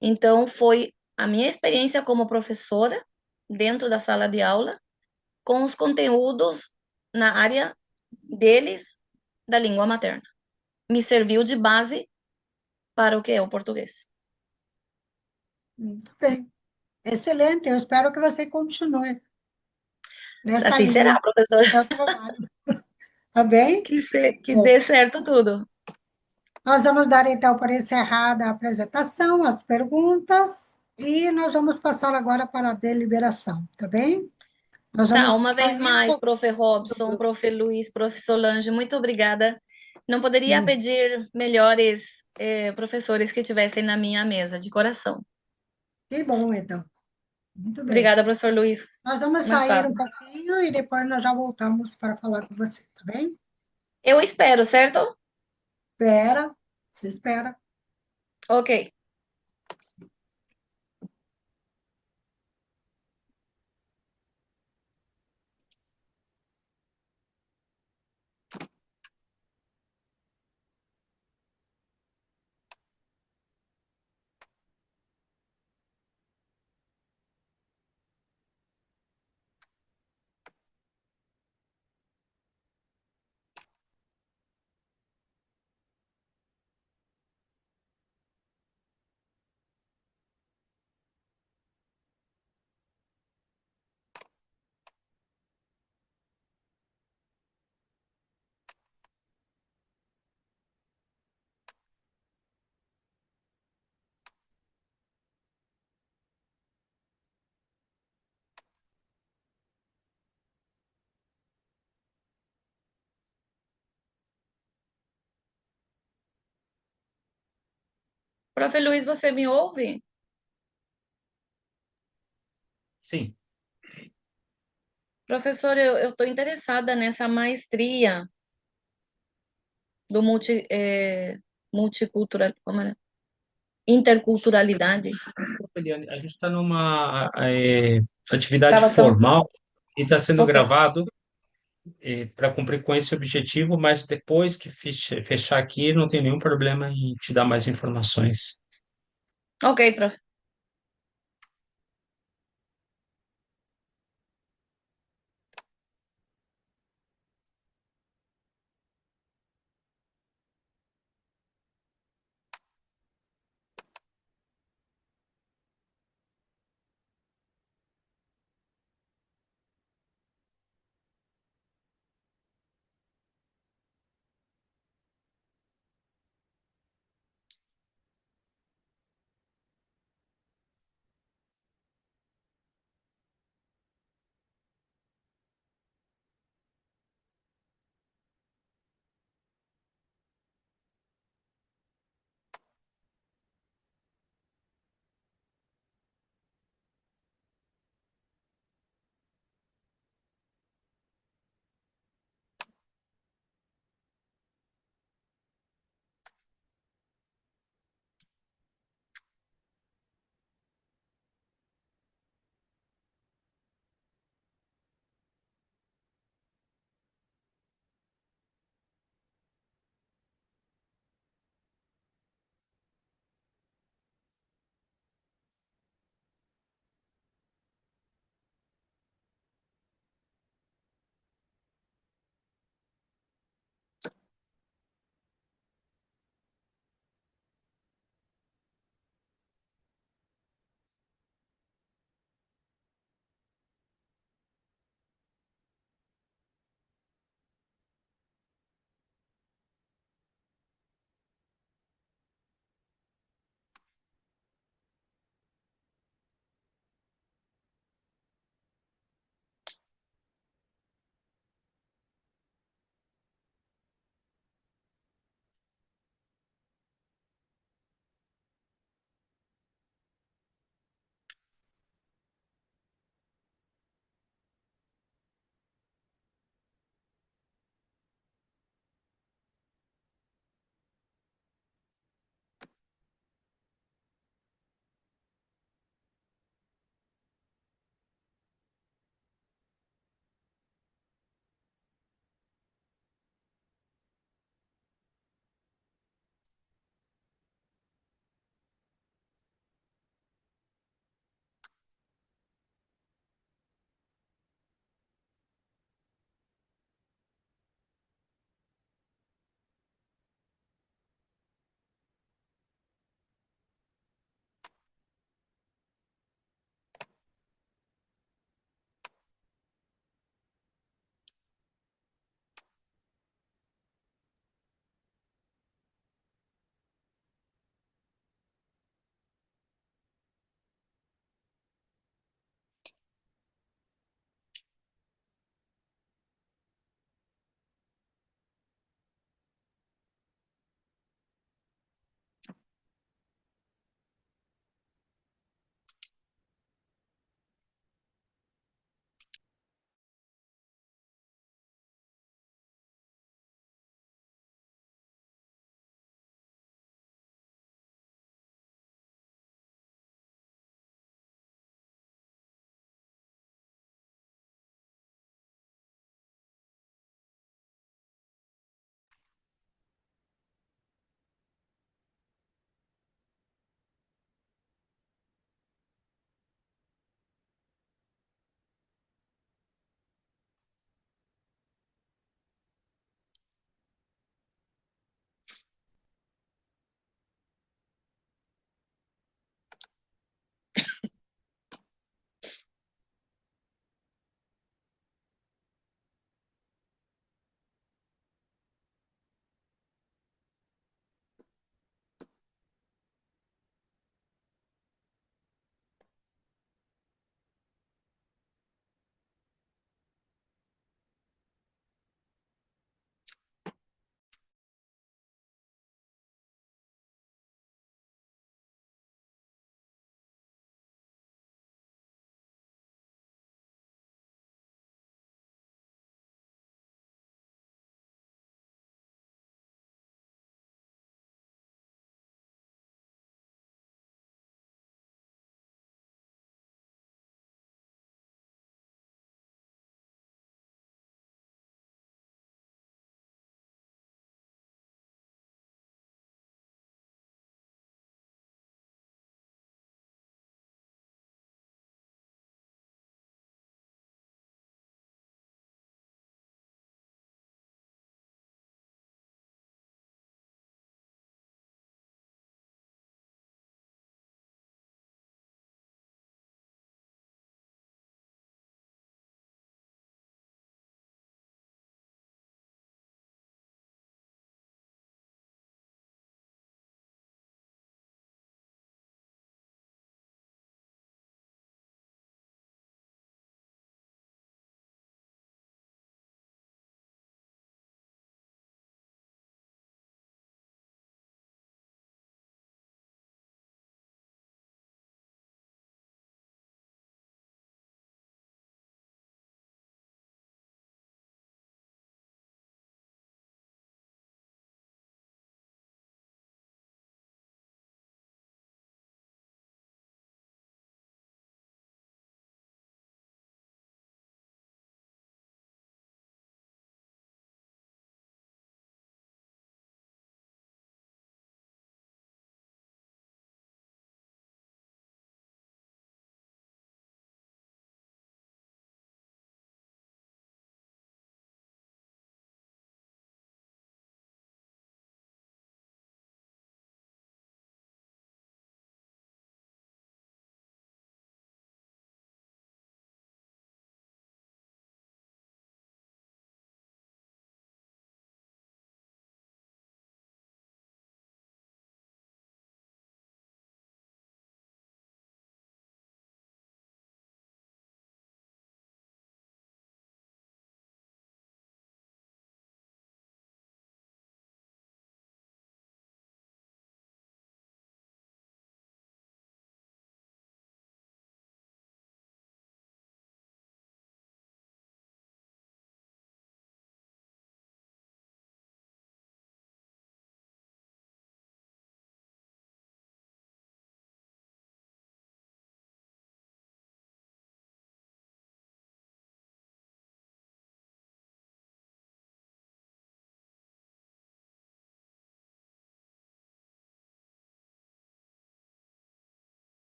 Então, foi a minha experiência como professora dentro da sala de aula com os conteúdos na área deles da língua materna. Me serviu de base para o que é o português. Muito bem. Excelente, eu espero que você continue nesta Assim linha será, professor. do seu trabalho, tá bem? Que dê certo tudo. Nós vamos dar, então, por encerrada a apresentação, as perguntas, e nós vamos passar agora para a deliberação, tá bem? Nós Tá, vamos uma vez sair um mais, pouco prof. do Robson, grupo. prof. Luiz, prof. Solange, muito obrigada. Não poderia Hum, pedir melhores professores que tivessem na minha mesa, de coração. Que bom, então. Muito bem. Obrigada, professor Luiz Nós vamos sair Machado. um pouquinho e depois nós já voltamos para falar com você, tá bem? Eu espero, certo? Espera, se espera. Ok. Prof. Luiz, você me ouve? Sim, Professor, eu estou interessada nessa maestria do multicultural, como é? Interculturalidade. Eliane, a gente está numa atividade Gravação? formal e está sendo Ok. gravado para cumprir com esse objetivo, mas depois que fechar aqui, não tem nenhum problema em te dar mais informações. Ok, prof.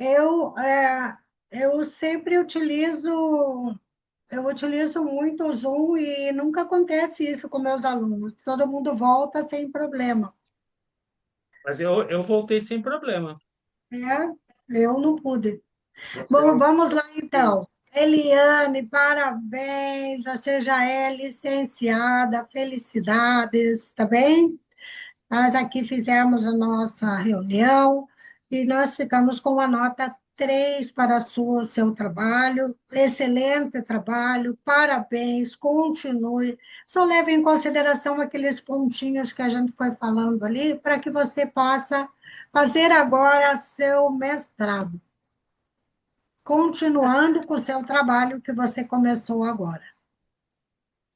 Eu, é, eu sempre eu utilizo muito o Zoom e nunca acontece isso com meus alunos. Todo mundo volta sem problema. Mas eu voltei sem problema. É, eu não pude. Você é Bom, um- vamos lá então. Eliane, parabéns, você já é licenciada, felicidades, tá bem? Nós aqui fizemos a nossa reunião e nós ficamos com a nota 3 para o seu trabalho. Excelente trabalho, parabéns, continue. Só leve em consideração aqueles pontinhos que a gente foi falando ali, para que você possa fazer agora seu mestrado, continuando com o seu trabalho que você começou agora.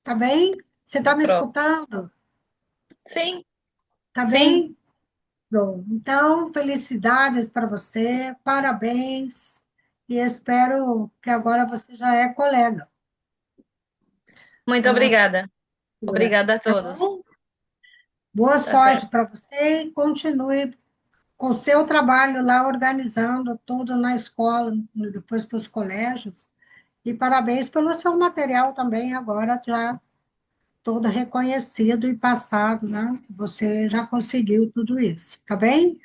Tá bem? Você está me Pronto. escutando? Sim, Tá sim. bem? Bom, então, felicidades para você, parabéns, e espero que agora você já é colega Muito da nossa obrigada. cultura, Obrigada a tá todos. bom? Boa Tá certo. sorte para você e continue com o seu trabalho lá, organizando tudo na escola, depois para os colégios, e parabéns pelo seu material também, agora já todo reconhecido e passado, né? Você já conseguiu tudo isso, tá bem?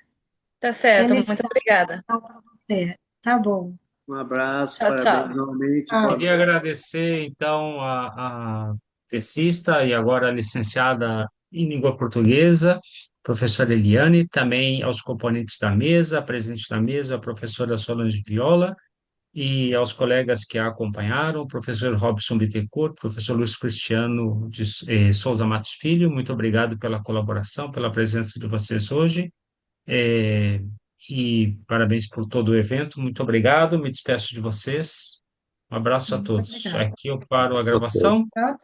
Tá certo. Muito Felicidades obrigada. então para você, tá bom. Um abraço, Tchau, parabéns tchau. novamente, boa Tchau. Queria noite. agradecer, então, a tecista e agora licenciada em língua portuguesa, professora Eliane, também aos componentes da mesa, a presidente da mesa, a professora Solange Viola, e aos colegas que a acompanharam, o professor Robson Bittencourt, professor Luiz Cristiano de Souza Matos Filho, muito obrigado pela colaboração, pela presença de vocês hoje. É, e parabéns por todo o evento. Muito obrigado. Me despeço de vocês. Um abraço a Muito todos. obrigada. Aqui eu paro a Só gravação. Tchau, tchau.